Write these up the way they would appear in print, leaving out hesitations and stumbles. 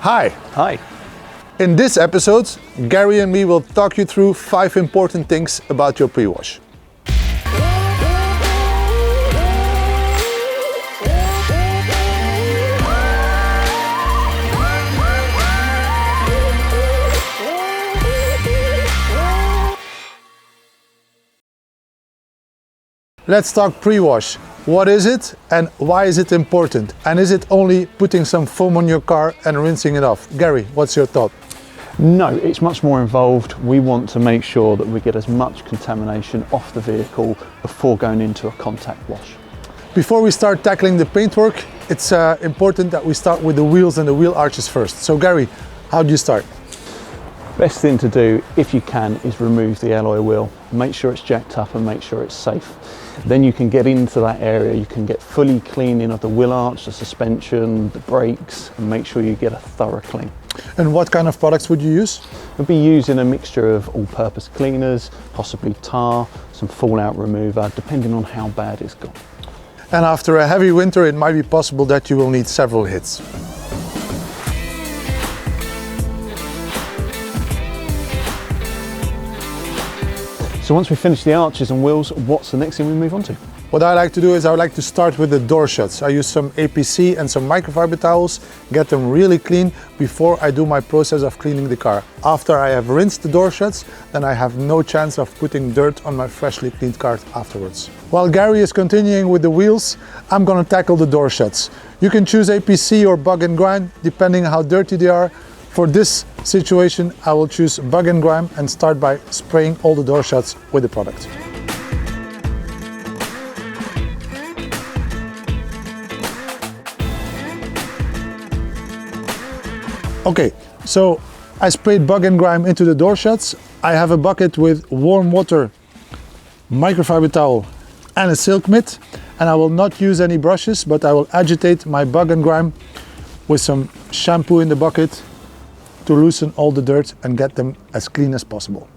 Hi. Hi. In this episode, Gary and me will talk you through 5 important things about your pre-wash. Let's talk pre-wash. What is it and why is it important? And is it only putting some foam on your car and rinsing it off? Gary, what's your thought? No, it's much more involved. We want to make sure that we get as much contamination off the vehicle before going into a contact wash. Before we start tackling the paintwork, it's important that we start with the wheels and the wheel arches first. So Gary, how do you start? Best thing to do, if you can, is remove the alloy wheel. Make sure it's jacked up and make sure it's safe. Then you can get into that area, you can get fully cleaning of the wheel arch, the suspension, the brakes, and make sure you get a thorough clean. And what kind of products would you use? We'll be using a mixture of all-purpose cleaners, possibly tar, some fallout remover, depending on how bad it's got. And after a heavy winter, it might be possible that you will need several hits. So once we finish the arches and wheels, what's the next thing we move on to? What I like to do is I like to start with the door shuts. I use some APC and some microfiber towels, get them really clean before I do my process of cleaning the car. After I have rinsed the door shuts, then I have no chance of putting dirt on my freshly cleaned car afterwards. While Gary is continuing with the wheels, I'm gonna tackle the door shuts. You can choose APC or bug and grind, depending on how dirty they are. For this situation, I will choose bug and grime and start by spraying all the door shuts with the product. Okay, so I sprayed bug and grime into the door shuts. I have a bucket with warm water, microfiber towel and a silk mitt, and I will not use any brushes, but I will agitate my bug and grime with some shampoo in the bucket to loosen all the dirt and get them as clean as possible.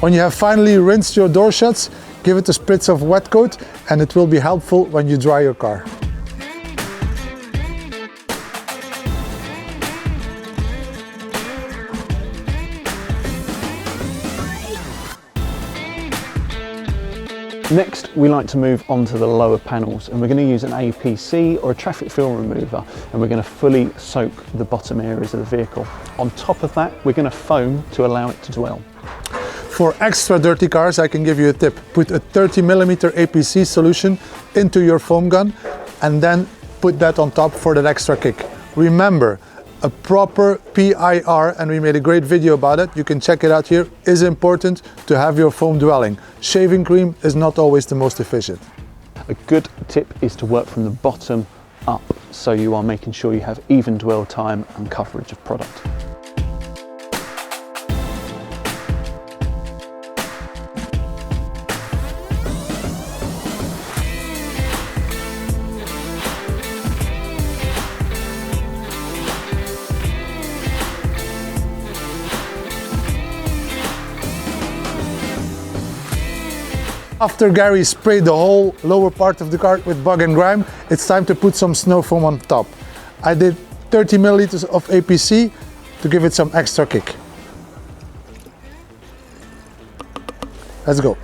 When you have finally rinsed your door shuts, give it a spritz of wet coat and it will be helpful when you dry your car. Next, we like to move on to the lower panels, and we're going to use an APC or a traffic film remover, and we're going to fully soak the bottom areas of the vehicle. On top of that, we're going to foam to allow it to dwell. For extra dirty cars, I can give you a tip. Put a 30mm APC solution into your foam gun and then put that on top for that extra kick. Remember, a proper PIR, and we made a great video about it, you can check it out here, is important to have your foam dwelling. Shaving cream is not always the most efficient. A good tip is to work from the bottom up, so you are making sure you have even dwell time and coverage of product. After Gary sprayed the whole lower part of the car with bug and grime, it's time to put some snow foam on top. I did 30ml of APC to give it some extra kick. Let's go.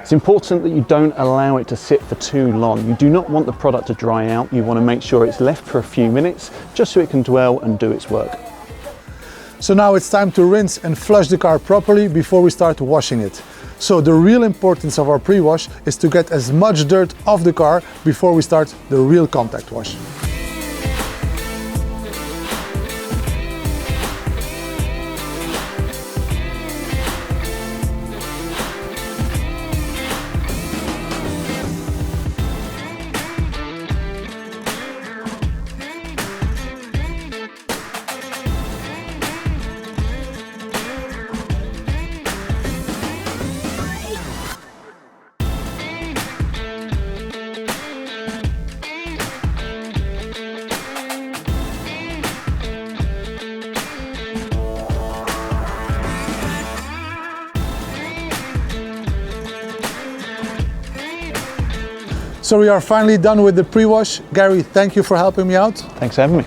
It's important that you don't allow it to sit for too long. You do not want the product to dry out. You want to make sure it's left for a few minutes just so it can dwell and do its work. So now it's time to rinse and flush the car properly before we start washing it. So the real importance of our pre-wash is to get as much dirt off the car before we start the real contact wash. So we are finally done with the pre-wash. Gary, thank you for helping me out. Thanks for having me.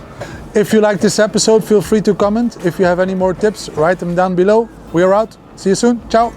If you like this episode, feel free to comment. If you have any more tips, write them down below. We are out. See you soon. Ciao.